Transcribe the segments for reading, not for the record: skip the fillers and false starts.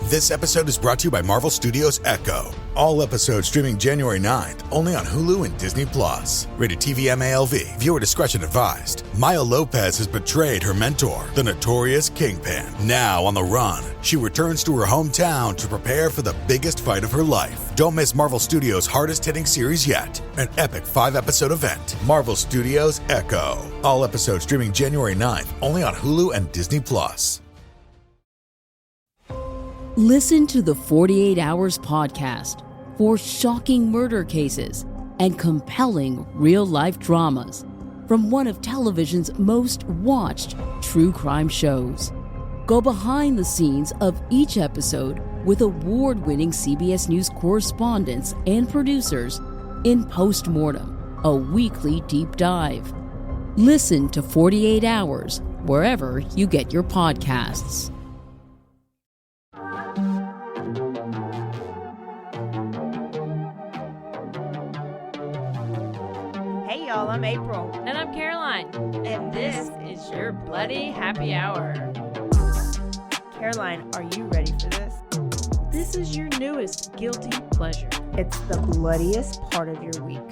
This episode is brought to you by Marvel Studios Echo. All episodes streaming January 9th, only on Hulu and Disney+. Rated TV MALV. Viewer discretion advised. Maya Lopez has betrayed her mentor, the Notorious Kingpin. Now on the run, she returns to her hometown to prepare for the biggest fight of her life. Don't miss Marvel Studios' hardest-hitting series yet. An epic 5-episode event. Marvel Studios Echo. All episodes streaming January 9th, only on Hulu and Disney+. Listen to the 48 Hours podcast for shocking murder cases and compelling real-life dramas from one of television's most watched true crime shows. Go behind the scenes of each episode with award-winning CBS News correspondents and producers in Postmortem, a weekly deep dive. Listen to 48 Hours wherever you get your podcasts. Hey y'all, I'm April. And I'm Caroline. And this is your Bloody Happy Hour. Caroline, are you ready for this? This is your newest guilty pleasure. It's the bloodiest part of your week.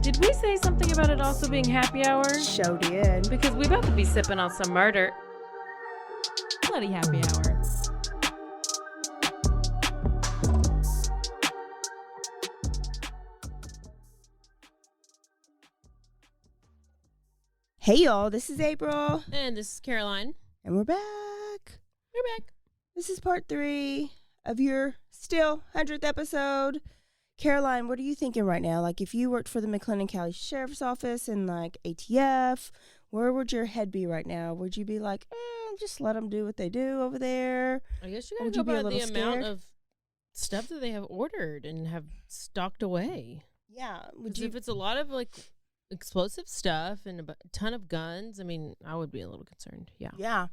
Did we say something about it also being happy hour? Show did. Because we about to be sipping on some murder. Bloody Happy Hour. Hey y'all, this is April. And this is Caroline. And we're back. We're back. This is part 3 of your still 100th episode. Caroline, what are you thinking right now? Like, if you worked for the McLennan County Sheriff's Office and like ATF, where would your head be right now? Would you be like, just let them do what they do over there? I guess you gotta go by the amount of stuff that they have ordered and have stocked away. Yeah. If it's a lot of like explosive stuff and a ton of guns, I mean, I would be a little concerned. Yeah.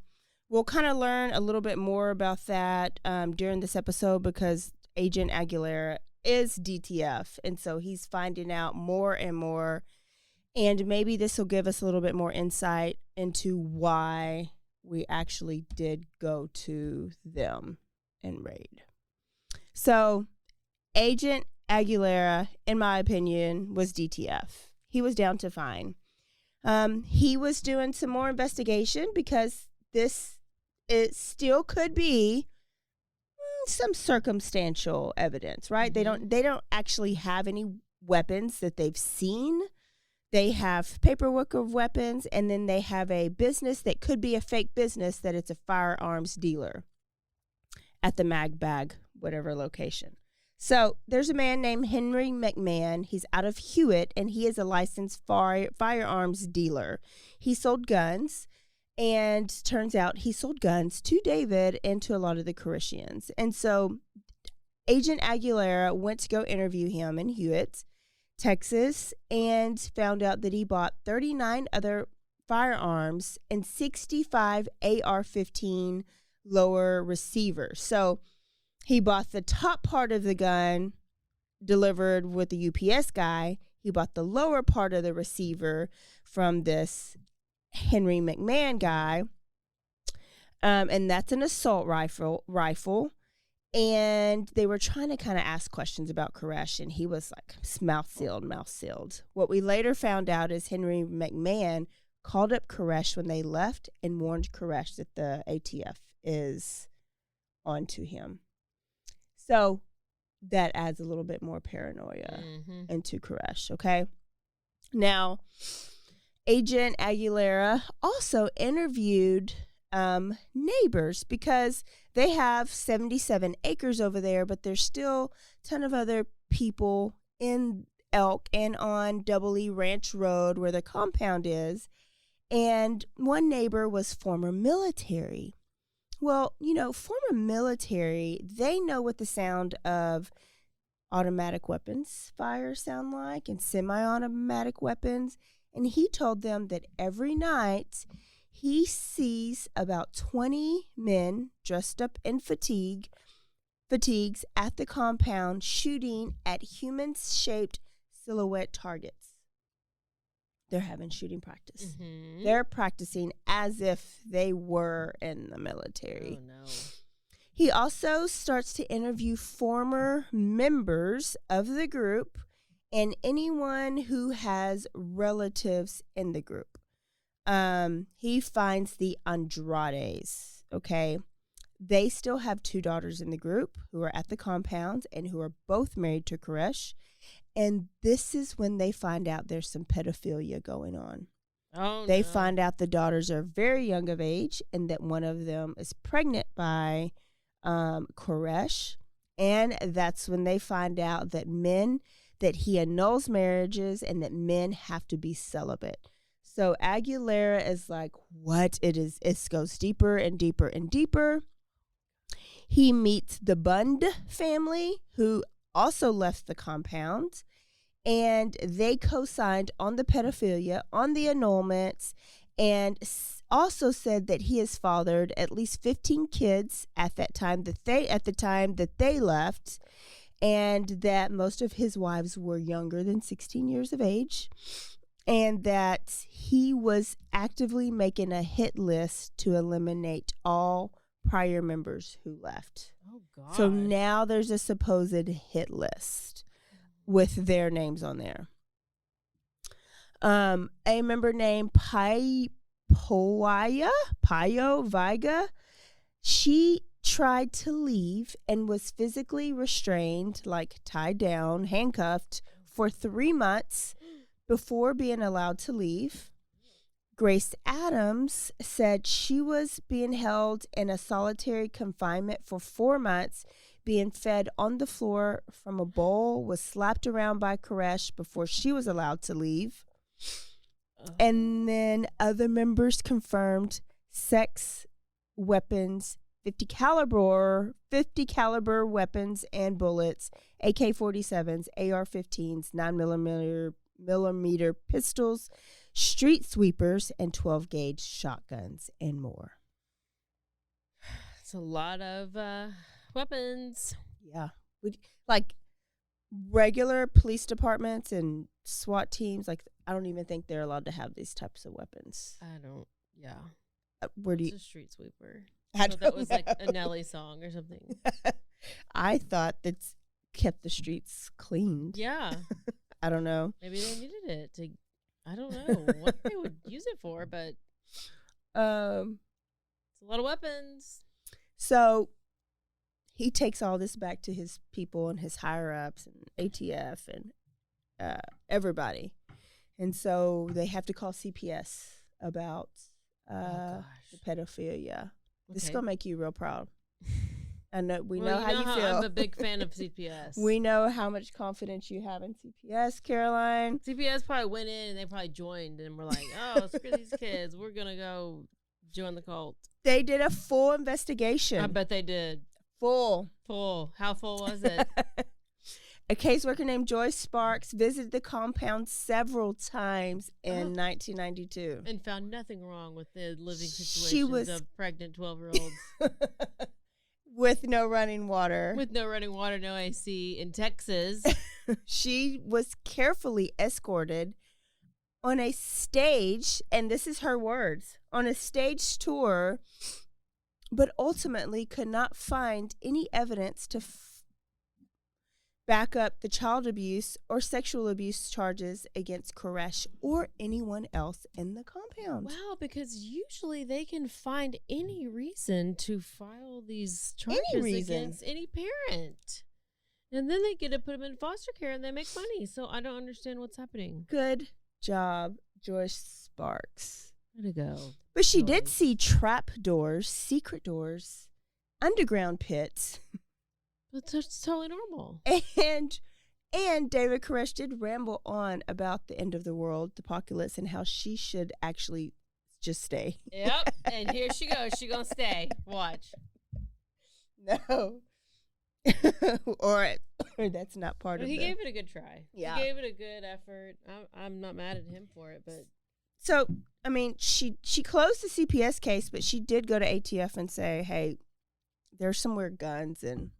We'll kind of learn a little bit more about that during this episode because Agent Aguilera is DTF, and so he's finding out more and more, and maybe this will give us a little bit more insight into why we actually did go to them and raid. So Agent Aguilera, in my opinion, was DTF. He was down to fine. He was doing some more investigation because it still could be some circumstantial evidence, right? Mm-hmm. They don't actually have any weapons that they've seen. They have paperwork of weapons, and then they have a business that could be a fake business that it's a firearms dealer at the Mag Bag, whatever location. So there's a man named Henry McMahon. He's out of Hewitt, and he is a licensed firearms dealer. He sold guns, and turns out he sold guns to David and to a lot of the Koreshians. And so Agent Aguilera went to go interview him in Hewitt, Texas, and found out that he bought 39 other firearms and 65 AR-15 lower receivers. So he bought the top part of the gun delivered with the UPS guy. He bought the lower part of the receiver from this Henry McMahon guy. And that's an assault rifle. And they were trying to kind of ask questions about Koresh, and he was like mouth sealed. What we later found out is Henry McMahon called up Koresh when they left and warned Koresh that the ATF is onto him. So that adds a little bit more paranoia into Koresh, okay? Now, Agent Aguilera also interviewed neighbors because they have 77 acres over there, but there's still a ton of other people in Elk and on Double E Ranch Road where the compound is. And one neighbor was former military. Well, former military, they know what the sound of automatic weapons fire sound like and semi-automatic weapons. And he told them that every night he sees about 20 men dressed up in fatigues at the compound shooting at human-shaped silhouette targets. They're having shooting practice. They're practicing as if they were in the military. Oh, no. He also starts to interview former members of the group and anyone who has relatives in the group. He finds the Andrades, okay? They still have 2 daughters in the group who are at the compound and who are both married to Koresh. And this is when they find out there's some pedophilia going on. They find out the daughters are very young of age and that one of them is pregnant by Koresh. And that's when they find out that he annuls marriages and that men have to be celibate. So Aguilera is like, what? It goes deeper and deeper and deeper. He meets the Bund family, who also left the compound, and they co-signed on the pedophilia, on the annulments, and also said that he has fathered at least 15 kids at the time that they left, and that most of his wives were younger than 16 years of age, and that he was actively making a hit list to eliminate all prior members who left. Oh, God. So now there's a supposed hit list with their names on there. A member named Payo Viga, she tried to leave and was physically restrained, like tied down, handcuffed for 3 months before being allowed to leave. Grace Adams said she was being held in a solitary confinement for 4 months, being fed on the floor from a bowl, was slapped around by Koresh before she was allowed to leave. And then other members confirmed sex, weapons, 50 caliber weapons and bullets, AK-47s, AR-15s, 9mm pistols, street sweepers, and 12-gauge shotguns, and more. It's a lot of weapons. Yeah. Like regular police departments and SWAT teams, like I don't even think they're allowed to have these types of weapons. Where do you... It's a street sweeper. I that was like a Nelly song or something. I thought that's kept the streets cleaned. Yeah. I don't know. Maybe they needed it to... I don't know what they would use it for, but it's a lot of weapons. So he takes all this back to his people and his higher ups and ATF and everybody. And so they have to call CPS about the pedophilia. Okay. This is going to make you real proud. I know we know how you feel. I'm a big fan of CPS. We know how much confidence you have in CPS, Caroline. CPS probably went in and they probably joined and were like, "Oh, screw these kids. We're gonna go join the cult." They did a full investigation. I bet they did. Full. How full was it? A caseworker named Joyce Sparks visited the compound several times in 1992 and found nothing wrong with the living situations of pregnant 12-year-olds. With no running water. With no running water, no AC in Texas. She was carefully escorted on a stage, and this is her words, on a stage tour, but ultimately could not find any evidence to back up the child abuse or sexual abuse charges against Koresh or anyone else in the compound. Wow, because usually they can find any reason to file these charges against any parent. And then they get to put them in foster care and they make money. So I don't understand what's happening. Good job, Joyce Sparks. Way to go. But she did see trap doors, secret doors, underground pits. That's totally normal. And David Koresh did ramble on about the end of the world, the apocalypse, and how she should actually just stay. Yep. And here she goes. She's going to stay. Watch. No. or that's not part of it. He gave it a good try. Yeah. He gave it a good effort. I'm not mad at him for it, but... So, I mean, she closed the CPS case, but she did go to ATF and say, hey, there's some weird guns and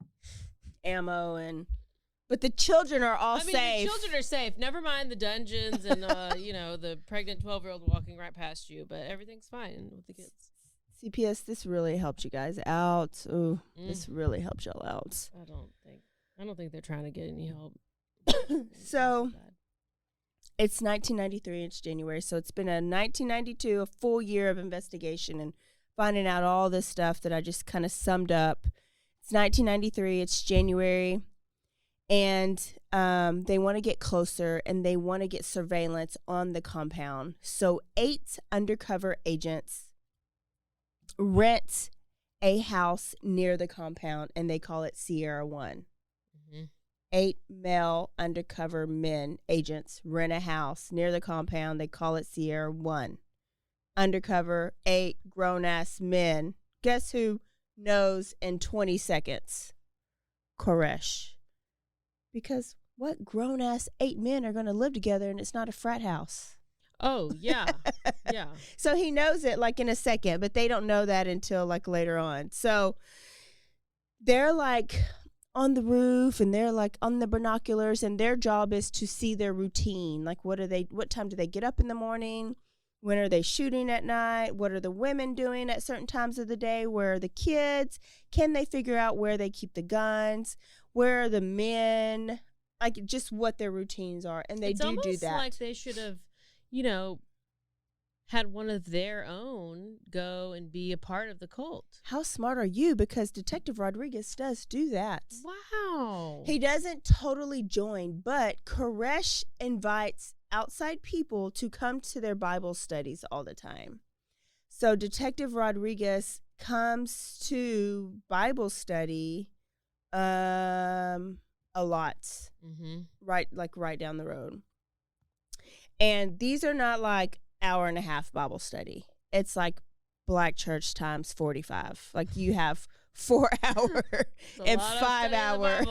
ammo but the children are all safe. The children are safe. Never mind the dungeons and the pregnant 12-year-old walking right past you, but everything's fine with the kids. CPS, this really helped you guys out. Ooh, this really helped y'all out. I don't think they're trying to get any help. So it's 1993. It's January. So it's been a 1992, a full year of investigation and finding out all this stuff that I just kind of summed up. It's 1993. It's January. And they want to get closer, and they want to get surveillance on the compound. So 8 undercover agents rent a house near the compound, and they call it Sierra 1. 8 male undercover men, agents, rent a house near the compound. They call it Sierra 1. Undercover, 8 grown-ass men. Guess who knows in 20 seconds? Koresh. Because what grown-ass 8 men are going to live together and it's not a frat house? Oh, yeah. Yeah. So he knows it like in a second, but they don't know that until like later on. So they're like on the roof and they're like on the binoculars, and their job is to see their routine. Like what time do they get up in the morning? When are they shooting at night? What are the women doing at certain times of the day? Where are the kids? Can they figure out where they keep the guns? Where are the men? Like just what their routines are. And they do that. It's almost like they should have, had one of their own go and be a part of the cult. How smart are you? Because Detective Rodriguez does do that. Wow. He doesn't totally join, but Koresh invites outside people to come to their Bible studies all the time. So Detective Rodriguez comes to Bible study a lot. Right down the road. And these are not like hour and a half Bible study. It's like Black Church times 45. Like you have 4 hour and 5 hour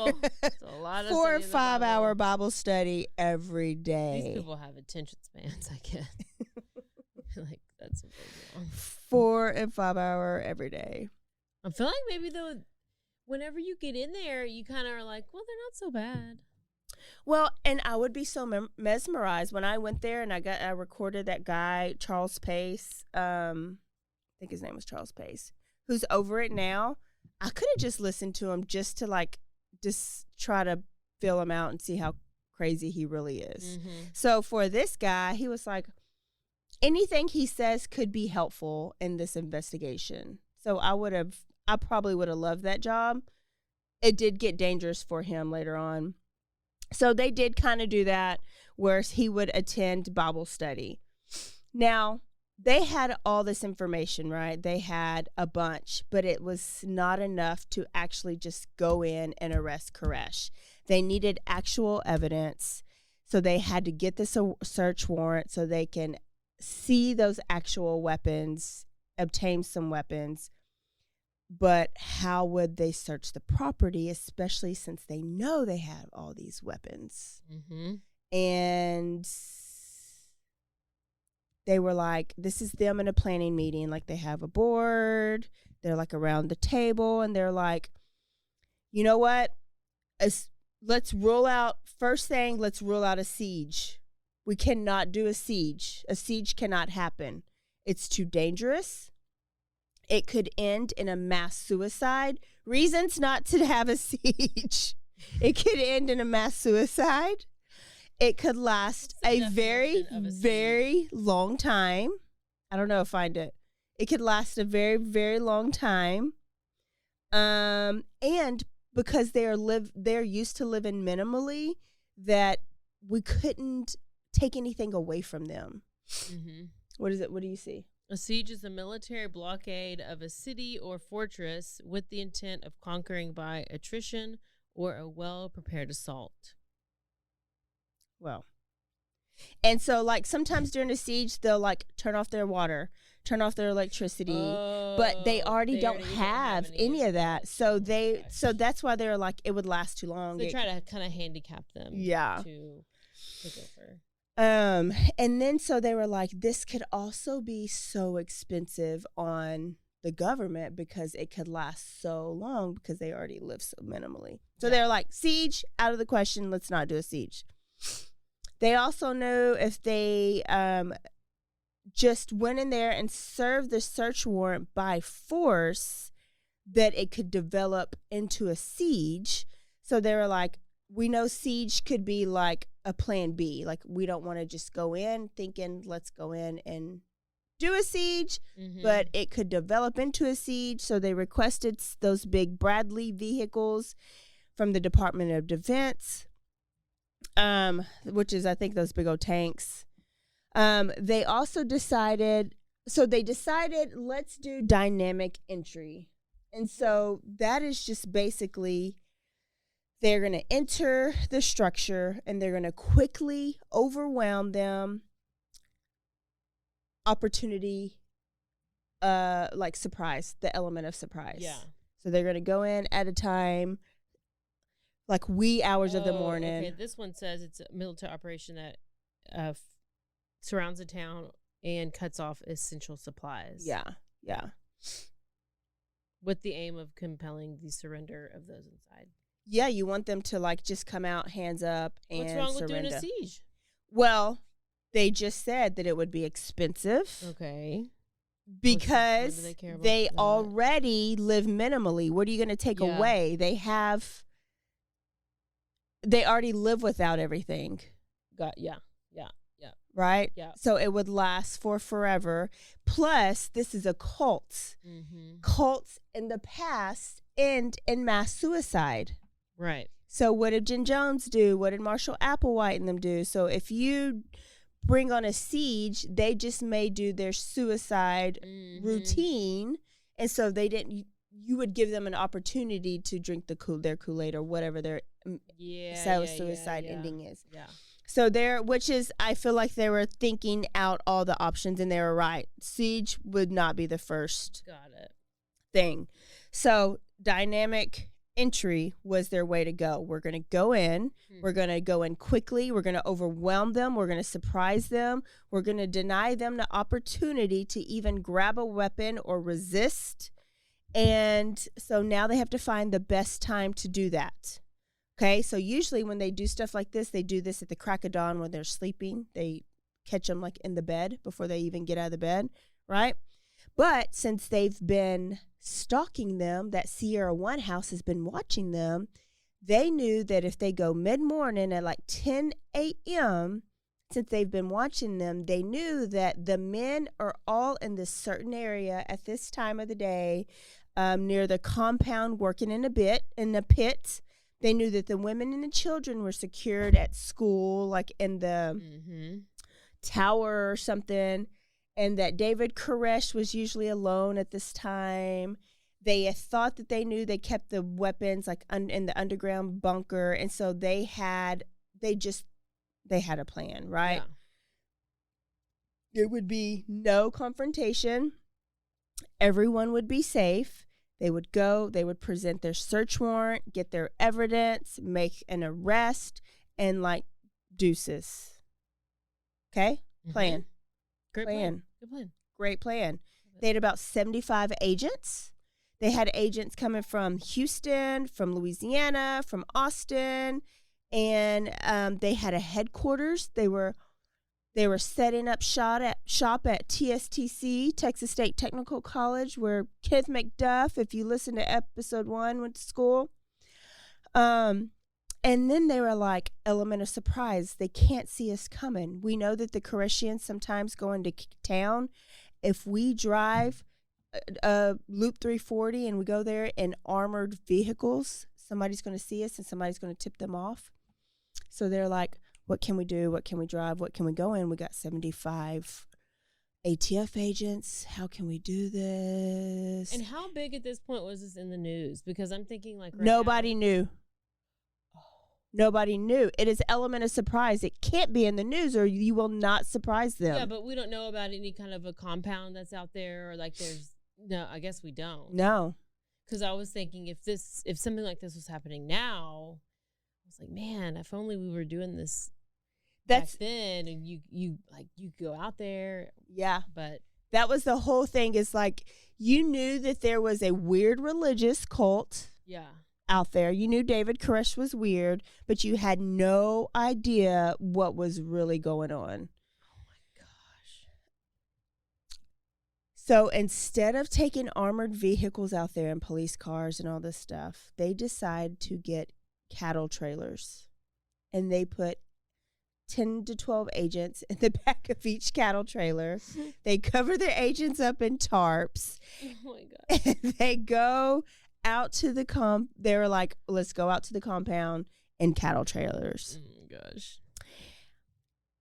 4 or 5 hour Bible study every day. These people have attention spans, I guess. Like that's a big deal. 4 and 5 hour every day. I feel like maybe though, whenever you get in there, you kind of are like, well, they're not so bad. Well, and I would be so mesmerized when I went there and I recorded that guy, Charles Pace. I think his name was Charles Pace, who's over it now. I could have just listened to him just to just try to feel him out and see how crazy he really is. So for this guy, he was like, anything he says could be helpful in this investigation. So I probably would have loved that job. It did get dangerous for him later on. So they did kind of do that where he would attend Bible study. Now, they had all this information, right? They had a bunch, but it was not enough to actually just go in and arrest Koresh. They needed actual evidence, so they had to get this search warrant so they can see those actual weapons, obtain some weapons. But how would they search the property, especially since they know they have all these weapons? And they were like, this is them in a planning meeting. Like they have a board. They're like around the table. And they're like, you know what? Let's rule out, first thing, let's rule out a siege. We cannot do a siege. A siege cannot happen. It's too dangerous. It could end in a mass suicide. Reasons not to have a siege. It could end in a mass suicide. It could last a very, very long time. I don't know, find it. It could last a very, very long time. And because they're used to living minimally, that we couldn't take anything away from them. What is it? What do you see? A siege is a military blockade of a city or fortress with the intent of conquering by attrition or a well-prepared assault. Well, and so like sometimes during a siege, they'll like turn off their water, turn off their electricity, but they already don't have any of that. So that's why they're like, it would last too long. So they try to kind of handicap them. Yeah. To take over. And then so they were like, this could also be so expensive on the government because it could last so long because they already live so minimally. So they're like, siege, out of the question. Let's not do a siege. They also knew if they just went in there and served the search warrant by force, that it could develop into a siege. So they were like, we know siege could be like a plan B. Like, we don't want to just go in thinking, let's go in and do a siege, but it could develop into a siege. So they requested those big Bradley vehicles from the Department of Defense, which is, I think, those big old tanks. They also decided, let's do dynamic entry. And so that is just basically, they're going to enter the structure and they're going to quickly overwhelm them. Opportunity, like surprise, the element of surprise. Yeah. So they're going to go in at a time, like wee hours of the morning. Okay, this one says it's a military operation that surrounds the town and cuts off essential supplies. Yeah. With the aim of compelling the surrender of those inside. Yeah, you want them to like just come out, hands up, and surrender. What's wrong with doing a siege? Well, they just said that it would be expensive. Okay. Because they already live minimally. What are you going to take away? They already live without everything. Yeah. Right? Yeah. So it would last for forever. Plus, this is a cult. Mm-hmm. Cults in the past end in mass suicide. Right. So what did Jim Jones do? What did Marshall Applewhite and them do? So if you bring on a siege, they just may do their suicide routine. And so you would give them an opportunity to drink their Kool-Aid or whatever their suicide ending is. Yeah. So which is, I feel like they were thinking out all the options and they were right. Siege would not be the first thing. So dynamic entry was their way to go. We're going to go in. We're going to go in quickly. We're going to overwhelm them. We're going to surprise them. We're going to deny them the opportunity to even grab a weapon or resist. And so now they have to find the best time to do that. Okay, so usually when they do stuff like this, they do this at the crack of dawn when they're sleeping. They catch them like in the bed before they even get out of the bed, right? But since they've been stalking them, that Sierra One house has been watching them, they knew that if they go mid-morning at like 10 a.m., since they've been watching them, they knew that the men are all in this certain area at this time of the day, near the compound, working in a pit. They knew that the women and the children were secured at school, like in the tower or something, and that David Koresh was usually alone at this time. They thought that they knew they kept the weapons like in the underground bunker, and so they had a plan, right? Yeah. There would be no confrontation. Everyone would be safe. They would go, they would present their search warrant, get their evidence, make an arrest, and like deuces. Okay? Plan. Great plan. Good plan. Great plan. They had about 75 agents. They had agents coming from Houston, from Louisiana, from Austin, and they had a headquarters. They were setting up shop at TSTC, Texas State Technical College, where Kenneth McDuff, if you listen to episode 1, went to school. And then they were like, element of surprise. They can't see us coming. We know that the Koreshians sometimes go into town. If we drive Loop 340 and we go there in armored vehicles, somebody's going to see us and somebody's going to tip them off. So they're like, what can we do? What can we drive? What can we go in? We got 75 ATF agents. How can we do this? And how big at this point was this in the news? Because I'm thinking like nobody knew. Nobody knew. It is element of surprise. It can't be in the news or you will not surprise them. Yeah, but we don't know about any kind of a compound that's out there or like no, I guess we don't. No. Because I was thinking if something like this was happening now, I was like, man, if only we were doing this back then and you go out there. Yeah. But that was the whole thing, is like you knew that there was a weird religious cult out there. You knew David Koresh was weird, but you had no idea what was really going on. Oh my gosh. So instead of taking armored vehicles out there and police cars and all this stuff, they decide to get cattle trailers. And they put 10 to 12 agents in the back of each cattle trailer. They cover their agents up in tarps. Oh my God. And they go out to the they were like, let's go out to the compound in cattle trailers. Oh my gosh.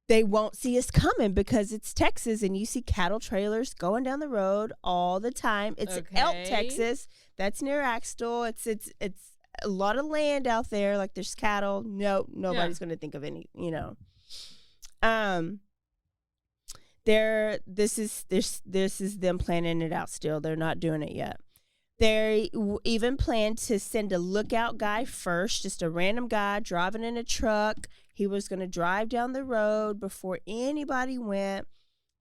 They won't see us coming because it's Texas and you see cattle trailers going down the road all the time. It's Elk, Texas. That's near Axtell. It's a lot of land out there. Like there's cattle. Nobody's going to think of any, This is them planning it out still. They're not doing it yet. They even planned to send a lookout guy first, just a random guy driving in a truck. He was going to drive down the road before anybody went,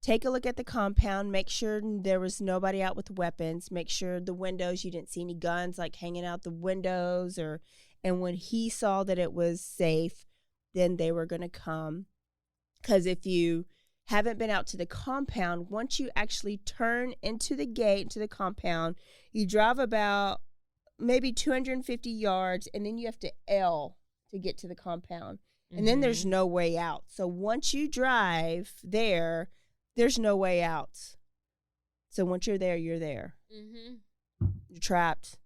take a look at the compound, make sure there was nobody out with weapons, make sure the windows, you didn't see any guns like hanging out the windows, and when he saw that it was safe, then they were going to come. Because if you haven't been out to the compound, once you actually turn into the gate, into the compound, you drive about maybe 250 yards, and then you have to L to get to the compound. And then there's no way out. So once you drive there, there's no way out. So once you're there, you're there. Mm-hmm. You're trapped.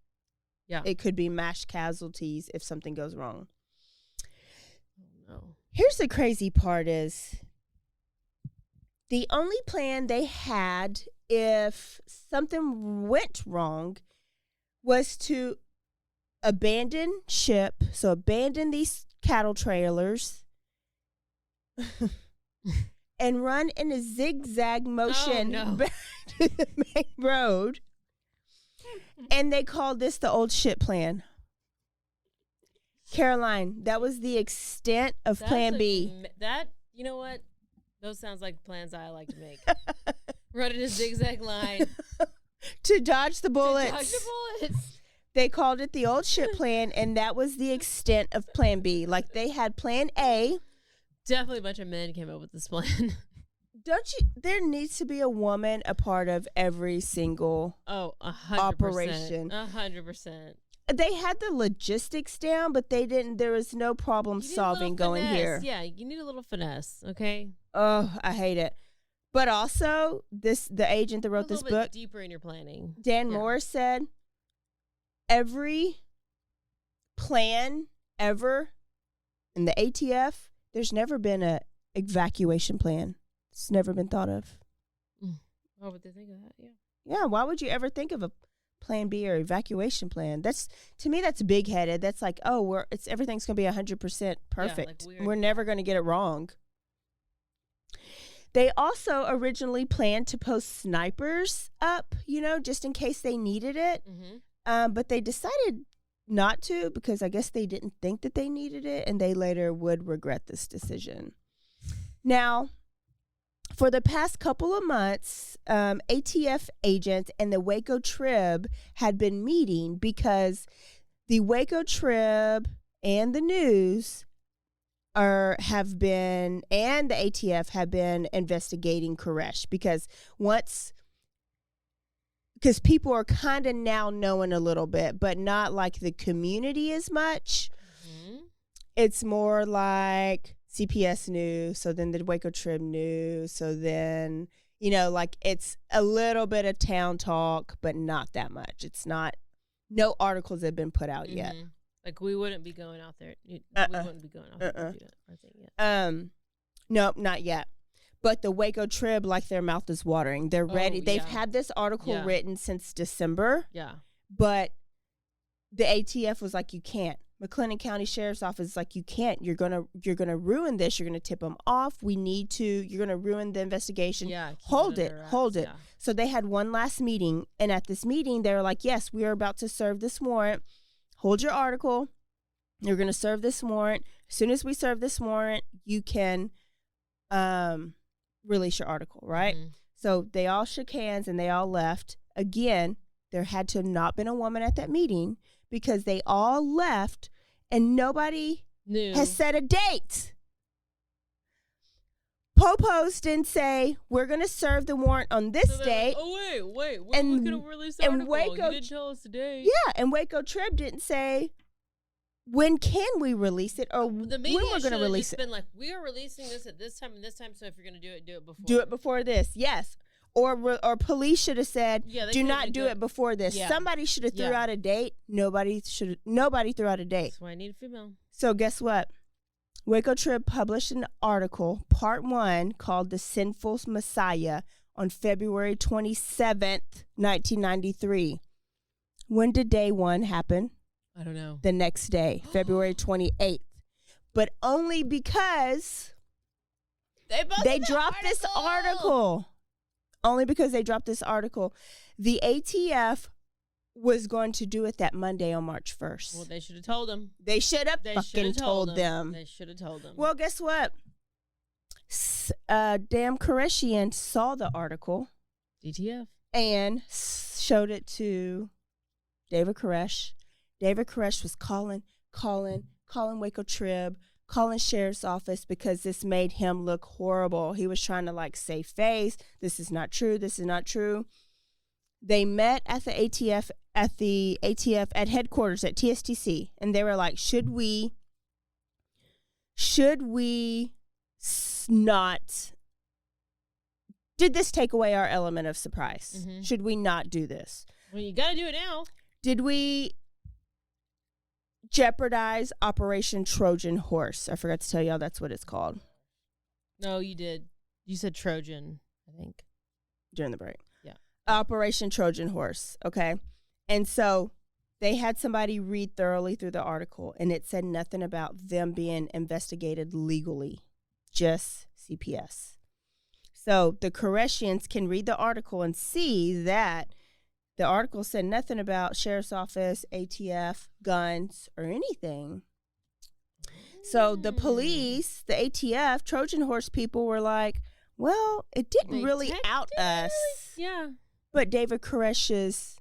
Yeah. It could be mass casualties if something goes wrong. Oh, no. Here's the crazy part is the only plan they had if something went wrong was to abandon ship. So abandon these cattle trailers and run in a zigzag motion back to the main road. And they called this the old ship plan. Caroline, that was the extent of plan B. You know what? Those sounds like plans I like to make. Run in a zigzag line. To dodge the bullets. To dodge the bullets. They called it the old ship plan, and that was the extent of plan B. Like, they had plan A. Definitely a bunch of men came up with this plan. There needs to be a woman a part of every single 100%, operation. 100%. They had the logistics down, but they didn't. There was no problem solving going here. Yeah, you need a little finesse, okay? Oh, I hate it. But also, the agent that wrote this book, deeper in your planning. Dan Moore said, every plan ever in the ATF, there's never been a evacuation plan. It's never been thought of. Why would they think of that? Yeah. Yeah, why would you ever think of a plan B or evacuation plan? To me, that's big headed. That's like, everything's going to be 100% perfect. Yeah, we're never going to get it wrong. They also originally planned to post snipers up, just in case they needed it. Mm-hmm. But they decided not to because I guess they didn't think that they needed it, and they later would regret this decision. Now, for the past couple of months, ATF agents and the Waco Trib had been meeting because the Waco Trib and the news and the ATF have been investigating Koresh because people are kind of now knowing a little bit, but not like the community as much. Mm-hmm. It's more like CPS knew, so then the Waco Trib knew, so then, it's a little bit of town talk, but not that much. It's not, no articles have been put out yet. Like, we wouldn't be going out there. We wouldn't be going out there to do that, I think, yet. Nope, not yet. But the Waco Trib, like, their mouth is watering. They're ready. They've had this article written since December. Yeah. But the ATF was like, you can't. McLennan County Sheriff's Office is like, you can't. You're gonna ruin this. You're gonna tip them off. You're gonna ruin the investigation. Yeah. Hold it. Yeah. So they had one last meeting, and at this meeting, they were like, yes, we are about to serve this warrant. Hold your article. You're gonna serve this warrant. As soon as we serve this warrant, you can release your article, right? Mm-hmm. So they all shook hands and they all left. Again, there had to have not been a woman at that meeting because they all left and nobody has set a date. Popo's didn't say, we're going to serve the warrant on this date. Like, oh, wait. We're going to release the article. Waco, you didn't tell us today. Yeah, and Waco Trib didn't say, when can we release it, or the when we're going to release it. Been like, we are releasing this at this time and this time, so if you're going to do it before. Do it before this, yes. Or police should have said, do not do it before this. Yeah. Somebody should have threw out a date. Nobody threw out a date. That's why I need a female. So guess what? Waco Trib published an article, part 1, called The Sinful Messiah on February 27th, 1993. When did day 1 happen? I don't know. The next day, February 28th. But only because they dropped this article. Only because they dropped this article. The ATF was going to do it that Monday on March 1st. Well, they should have told them. They should have fucking told them. They should have told them. Well, guess what? Damn Koreshian saw the article. DTF. And showed it to David Koresh. David Koresh was calling Waco Trib, calling sheriff's office because this made him look horrible. He was trying to save face. This is not true. This is not true. They met at the ATF at headquarters at TSTC, and they were like, should we not? Did this take away our element of surprise? Mm-hmm. Should we not do this? Well, you got to do it now. Did we jeopardize Operation Trojan Horse? I forgot to tell y'all that's what it's called. No, you did. You said Trojan, I think. During the break. Yeah. Operation Trojan Horse, okay? And so they had somebody read thoroughly through the article, and it said nothing about them being investigated legally, just CPS. So the Koreshians can read the article and see that the article said nothing about sheriff's office, ATF, guns, or anything. So the police, the ATF, Trojan Horse people were like, well, it didn't really out us. Yeah. But David Koresh's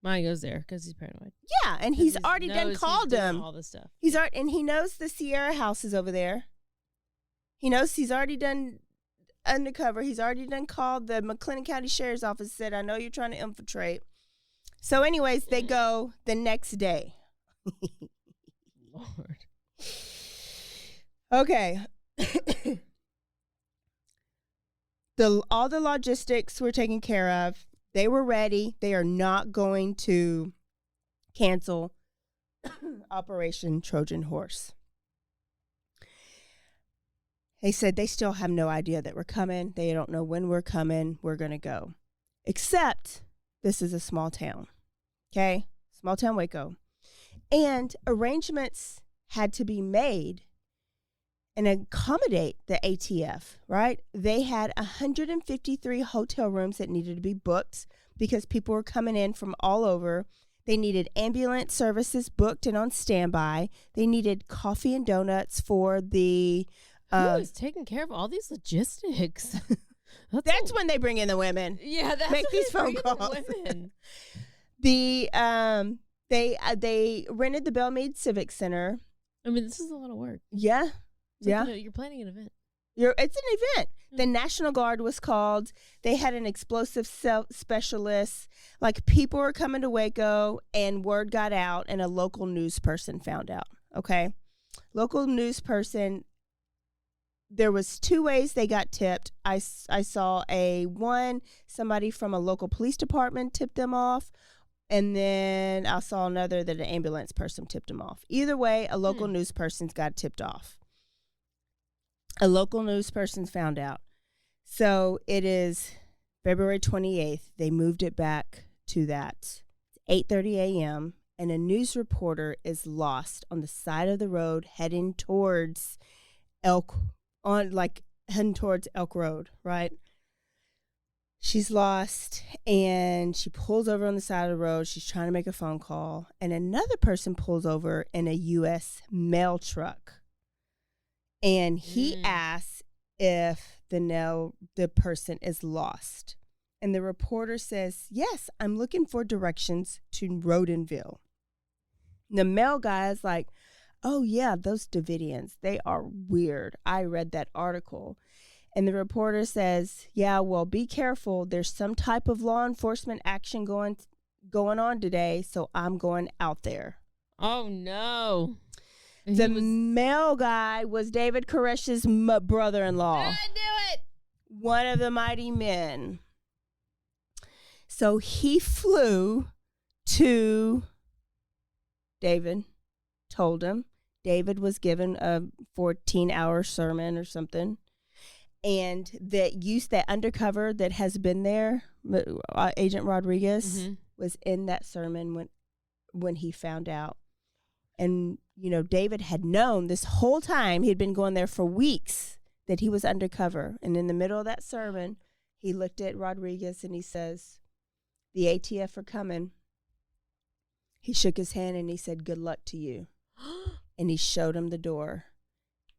mind goes there because he's paranoid. Yeah, and he's already done called him. All this stuff. And he knows the Sierra House is over there. He knows he's already done undercover. He's already done called the McLennan County Sheriff's Office, said, I know you're trying to infiltrate. So anyways, they go the next day. Lord. Okay. All the logistics were taken care of. They were ready. They are not going to cancel Operation Trojan Horse. They said they still have no idea that we're coming. They don't know when we're coming. We're going to go. Except this is a small town. Okay? Small town Waco. And arrangements had to be made and accommodate the ATF, right? They had 153 hotel rooms that needed to be booked because people were coming in from all over. They needed ambulance services booked and on standby. They needed coffee and donuts for the... Who is taking care of all these logistics? That's when they bring in the women. Yeah, that's make these phone calls. They rented the Belmead Civic Center. I mean, this is a lot of work. Yeah. You're planning an event. It's an event. The National Guard was called. They had an explosive specialist. Like, people were coming to Waco, and word got out, and a local news person found out. Okay, local news person. There was 2 ways they got tipped. I saw somebody from a local police department tipped them off, and then I saw another that an ambulance person tipped them off. Either way, a local news person's got tipped off. A local news person found out. So it is February 28th. They moved it back to that 8:30 a.m. and a news reporter is lost on the side of the road heading towards Elk Road, right? She's lost and she pulls over on the side of the road. She's trying to make a phone call, and another person pulls over in a U.S. mail truck. And he asks if the person is lost. And the reporter says, yes, I'm looking for directions to Rodenville. The mail guy is like, oh, yeah, those Davidians, they are weird. I read that article. And the reporter says, yeah, well, be careful. There's some type of law enforcement action going on today, so I'm going out there. Oh, no. The male guy was David Koresh's brother-in-law. I knew it. One of the mighty men. So he flew to David, told him. David was given a 14-hour sermon or something. And that undercover that has been there, Agent Rodriguez, was in that sermon when he found out. And, David had known this whole time, he'd been going there for weeks, that he was undercover. And in the middle of that sermon, he looked at Rodriguez and he says, the ATF are coming. He shook his hand and he said, good luck to you. And he showed him the door.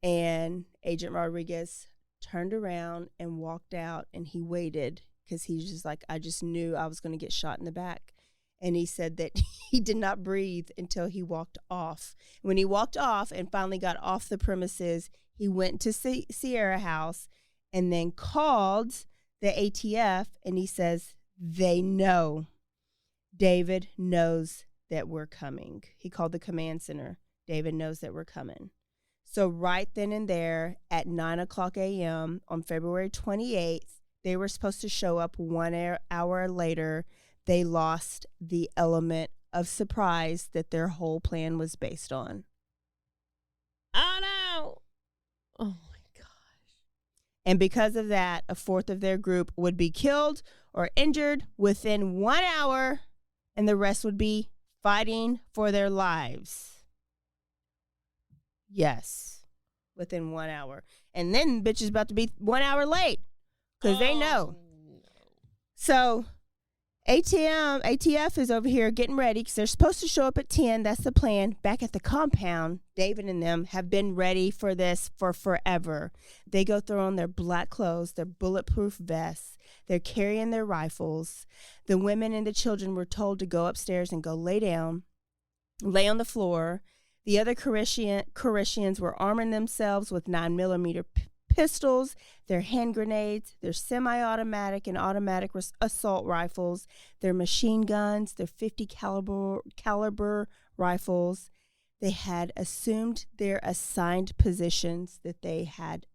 And Agent Rodriguez turned around and walked out, and he waited because he's just like, I just knew I was going to get shot in the back. And he said that he did not breathe until he walked off. When he walked off and finally got off the premises, he went to Sierra House and then called the ATF, and he says, they know. David knows that we're coming. He called the command center. David knows that we're coming. So right then and there at 9:00 a.m. on February 28th, they were supposed to show up 1 hour later. They lost the element of surprise that their whole plan was based on. Oh, no. Oh, my gosh. And because of that, a fourth of their group would be killed or injured within 1 hour, and the rest would be fighting for their lives. Yes, within 1 hour. And then bitch is about to be 1 hour late because they know. No. So ATF is over here getting ready because they're supposed to show up at 10. That's the plan. Back at the compound, David and them have been ready for this for forever. They go throw on their black clothes, their bulletproof vests. They're carrying their rifles. The women and the children were told to go upstairs and go lay down, lay on the floor. The other Koreshians were arming themselves with 9mm pistols, their hand grenades, their semi-automatic and automatic assault rifles, their machine guns, their 50 caliber rifles. They had assumed their assigned positions that they had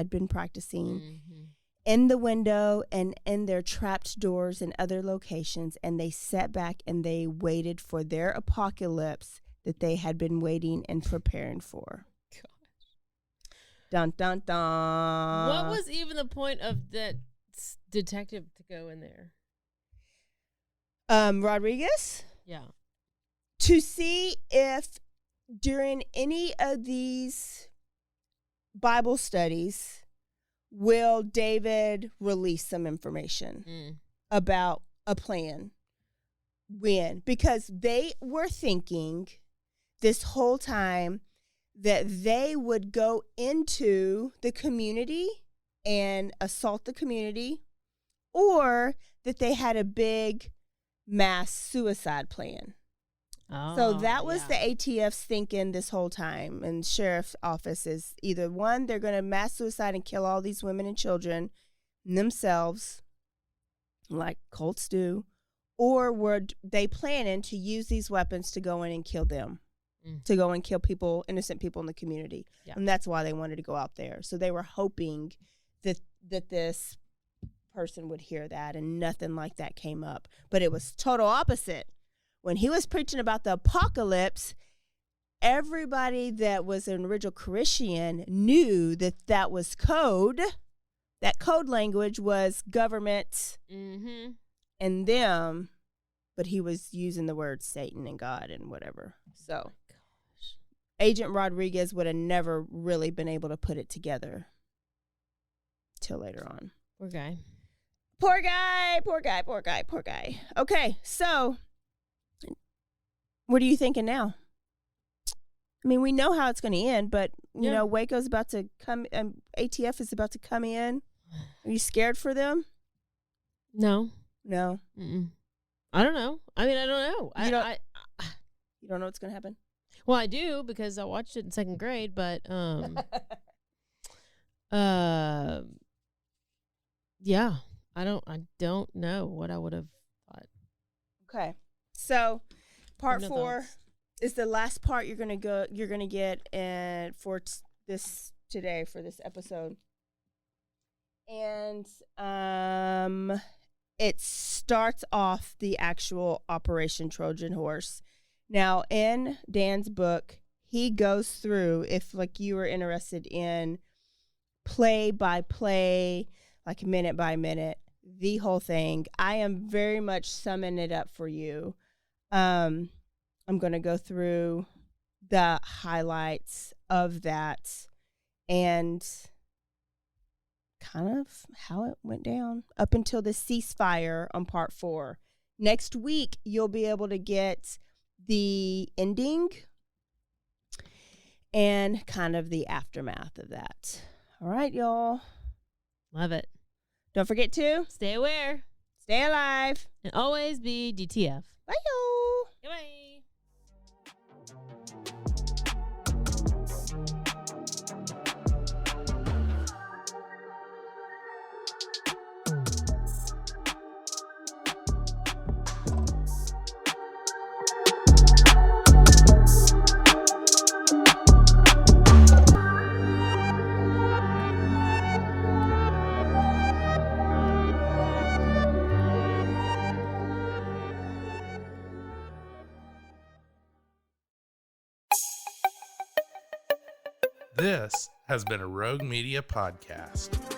been practicing in the window and in their trapped doors and other locations, and they sat back and they waited for their apocalypse that they had been waiting and preparing for. Gosh. Dun, dun, dun. What was even the point of that detective to go in there? Rodriguez? Yeah. To see if during any of these Bible studies, will David release some information about a plan? When? Because they were thinking this whole time that they would go into the community and assault the community, or that they had a big mass suicide plan. Oh, so that was the ATF's thinking this whole time, and sheriff's office is either one, they're going to mass suicide and kill all these women and children themselves, like cults do, or were they planning to use these weapons to go in and kill them, to go and kill people, innocent people in the community. Yeah. And that's why they wanted to go out there. So they were hoping that this person would hear that, and nothing like that came up. But it was total opposite. When he was preaching about the apocalypse, everybody that was an original Koreshian knew that that was code. That code language was government and them, but he was using the words Satan and God and whatever. So Agent Rodriguez would have never really been able to put it together till later on. Poor guy. Poor guy, poor guy, poor guy, poor guy. Okay, so what are you thinking now? I mean, we know how it's going to end, but, you know, Waco's about to come, ATF is about to come in. Are you scared for them? No. No. Mm-mm. I don't know. I mean, I don't know. You don't know what's going to happen? Well, I do, because I watched it in second grade, but Yeah, I don't know what I would have thought. Okay, so part No 4 thoughts. is the last part you're gonna get, and for this today for this episode, and it starts off the actual Operation Trojan Horse. Now, in Dan's book, he goes through, if like you were interested in play by play, like minute by minute, the whole thing. I am very much summing it up for you. I'm going to go through the highlights of that and kind of how it went down up until the ceasefire on part 4. Next week, you'll be able to get the ending and kind of the aftermath of that. All right, y'all. Love it. Don't forget to Stay aware. stay alive. And always be DTF. Bye, y'all. Goodbye. This has been a Rogue Media podcast.